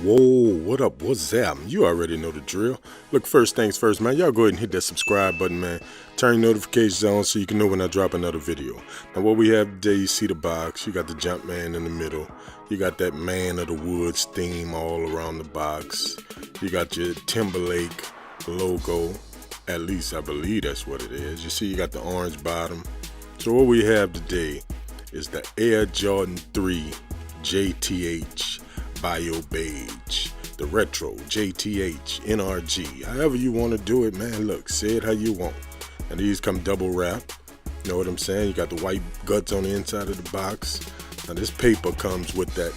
Whoa, what up, what's that? You already know the drill. Look, first things first, man, y'all go ahead and hit that subscribe button, man. Turn notifications on so you can know when I drop another video. Now, what we have today, you see the box. You got the jump man in the middle. You got that Man of the Woods theme all around the box. You got your Timberlake logo. At least I believe that's what it is. You see you got the orange bottom. So what we have today is the Air Jordan 3 JTH Bio Beige, the retro JTH NRG, however you want to do it, man. Look, say it how you want. And these come double wrapped, you know what I'm saying? You got the white guts on the inside of the box. Now this paper comes with that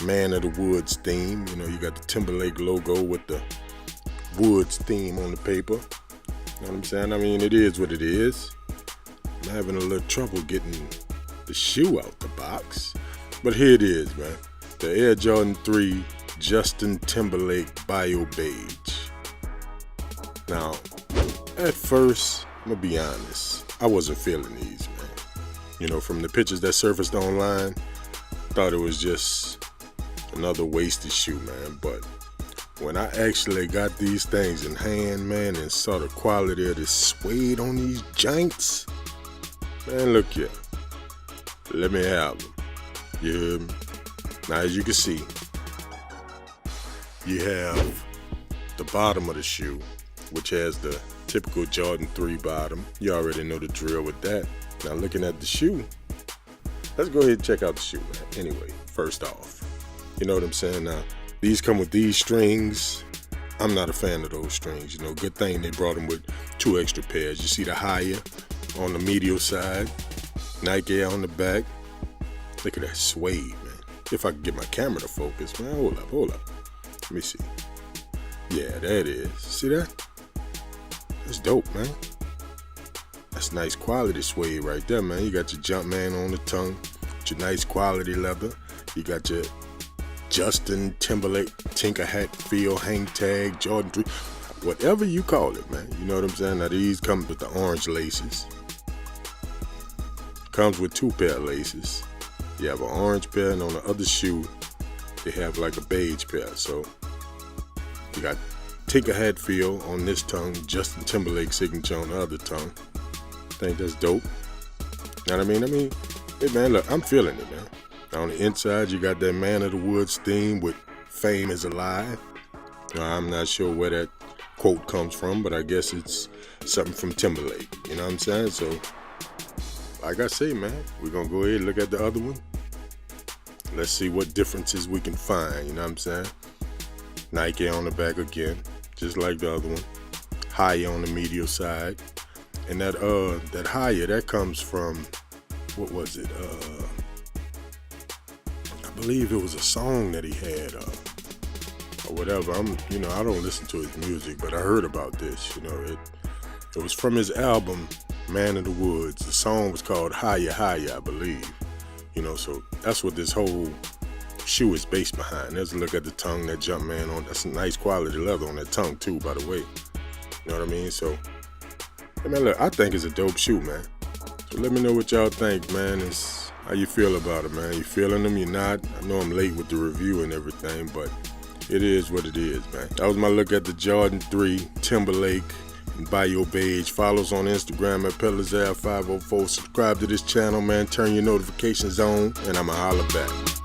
Man of the Woods theme. You know, you got the Timberlake logo with the Woods theme on the paper. You know what I'm saying? I mean, it is what it is. I'm having a little trouble getting the shoe out the box, but here it is, man. The Air Jordan 3 Justin Timberlake Bio Beige. Now, at first, I'm gonna be honest, I wasn't feeling these, man. You know, from the pictures that surfaced online, I thought it was just another wasted shoe, man. But when I actually got these things in hand, man, and saw the quality of this suede on these joints, man, look here. Let me have them. You hear me? Now, as you can see, you have the bottom of the shoe, which has the typical Jordan 3 bottom. You already know the drill with that. Now, looking at the shoe, let's go ahead and check out the shoe, man. Anyway, first off, you know what I'm saying? Now, these come with these strings. I'm not a fan of those strings. You know, good thing they brought them with 2 extra pairs. You see the higher on the medial side, Nike on the back. Look at that suede, man. If I can get my camera to focus, man. Hold up. Let me see. Yeah, there it is. See that? That's dope, man. That's nice quality suede right there, man. You got your Jumpman on the tongue, your nice quality leather. You got your Justin Timberlake Tinker Hat Feel Hang Tag Jordan 3, whatever you call it, man. You know what I'm saying? Now these come with the orange laces. Comes with 2 pair of laces. You have an orange pair, and on the other shoe, they have like a beige pair. So you got Tinker Hat Feel on this tongue, Justin Timberlake signature on the other tongue. I think that's dope. You know what I mean? Hey man, look, I'm feeling it, man. Now on the inside, you got that Man of the Woods theme with "Fame is Alive." Now, I'm not sure where that quote comes from, but I guess it's something from Timberlake. You know what I'm saying? So, like I say, man, we're gonna go ahead and look at the other one. Let's see what differences we can find, you know what I'm saying? Nike on the back again, just like the other one. Higher on the medial side. And that higher, that comes from, what was it? I believe it was a song that he had, or whatever. I don't listen to his music, but I heard about this, you know. It was from his album, Man of the Woods. The song was called Higher, Higher, I believe. You know, so that's what this whole shoe is based behind. Let's look at the tongue, that Jumpman on. That's a nice quality leather on that tongue too, by the way. You know what I mean? So, hey man, look, I think it's a dope shoe, man. So let me know what y'all think, man. How you feel about it, man? You feeling them? You not? I know I'm late with the review and everything, but it is what it is, man. That was my look at the Jordan 3 Timberlake Bio Beige. Follow us on Instagram at PeddlersAir504. Subscribe to this channel, man. Turn your notifications on, and I'ma holler back.